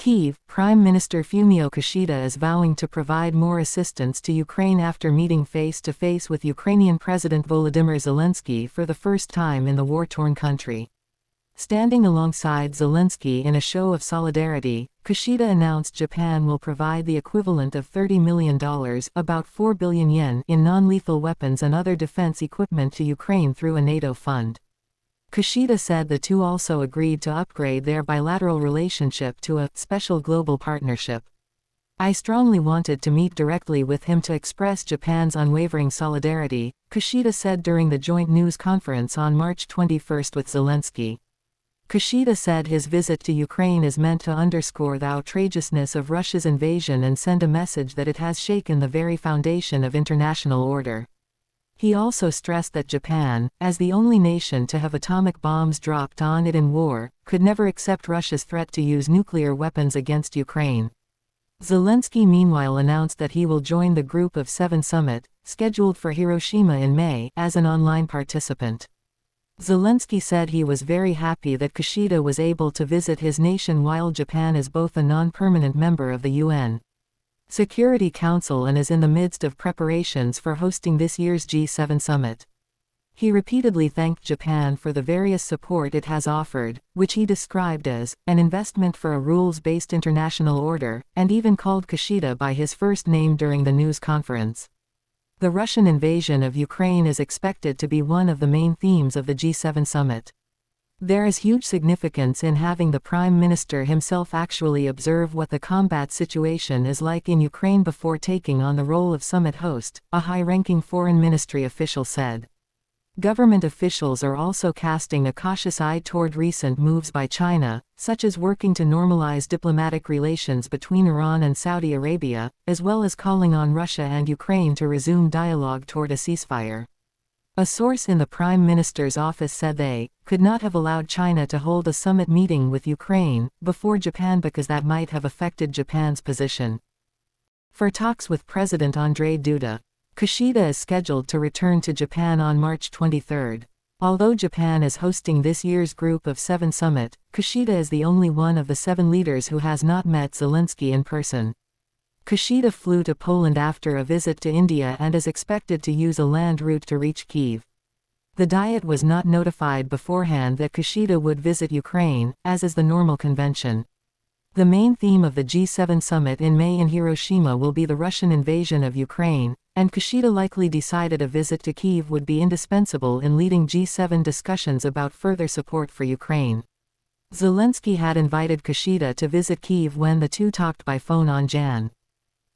Kyiv, Prime Minister Fumio Kishida is vowing to provide more assistance to Ukraine after meeting face-to-face with Ukrainian President Volodymyr Zelensky for the first time in the war-torn country. Standing alongside Zelensky in a show of solidarity, Kishida announced Japan will provide the equivalent of $30 million, about 4 billion yen, in non-lethal weapons and other defense equipment to Ukraine through a NATO fund. Kishida said the two also agreed to upgrade their bilateral relationship to a special global partnership. I strongly wanted to meet directly with him to express Japan's unwavering solidarity, Kishida said during the joint news conference on March 21 with Zelensky. Kishida said his visit to Ukraine is meant to underscore the outrageousness of Russia's invasion and send a message that it has shaken the very foundation of international order. He also stressed that Japan, as the only nation to have atomic bombs dropped on it in war, could never accept Russia's threat to use nuclear weapons against Ukraine. Zelensky meanwhile announced that he will join the Group of Seven summit, scheduled for Hiroshima in May, as an online participant. Zelensky said he was very happy that Kishida was able to visit his nation while Japan is both a non-permanent member of the UN Security Council and is in the midst of preparations for hosting this year's G7 summit. He repeatedly thanked Japan for the various support it has offered, which he described as an investment for a rules-based international order, and even called Kishida by his first name during the news conference. The Russian invasion of Ukraine is expected to be one of the main themes of the G7 summit. There is huge significance in having the Prime Minister himself actually observe what the combat situation is like in Ukraine before taking on the role of summit host, a high-ranking foreign ministry official said. Government officials are also casting a cautious eye toward recent moves by China, such as working to normalize diplomatic relations between Iran and Saudi Arabia, as well as calling on Russia and Ukraine to resume dialogue toward a ceasefire. A source in the Prime Minister's office said they could not have allowed China to hold a summit meeting with Ukraine before Japan because that might have affected Japan's position. For talks with President Andrzej Duda, Kishida is scheduled to return to Japan on March 23. Although Japan is hosting this year's Group of Seven summit, Kishida is the only one of the 7 leaders who has not met Zelensky in person. Kishida flew to Poland after a visit to India and is expected to use a land route to reach Kyiv. The Diet was not notified beforehand that Kishida would visit Ukraine, as is the normal convention. The main theme of the G7 summit in May in Hiroshima will be the Russian invasion of Ukraine, and Kishida likely decided a visit to Kyiv would be indispensable in leading G7 discussions about further support for Ukraine. Zelensky had invited Kishida to visit Kyiv when the two talked by phone on Jan.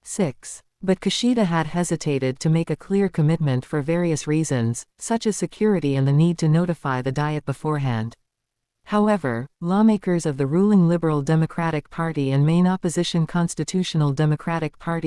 6. But Kishida had hesitated to make a clear commitment for various reasons, such as security and the need to notify the Diet beforehand. However, lawmakers of the ruling Liberal Democratic Party and main opposition Constitutional Democratic Party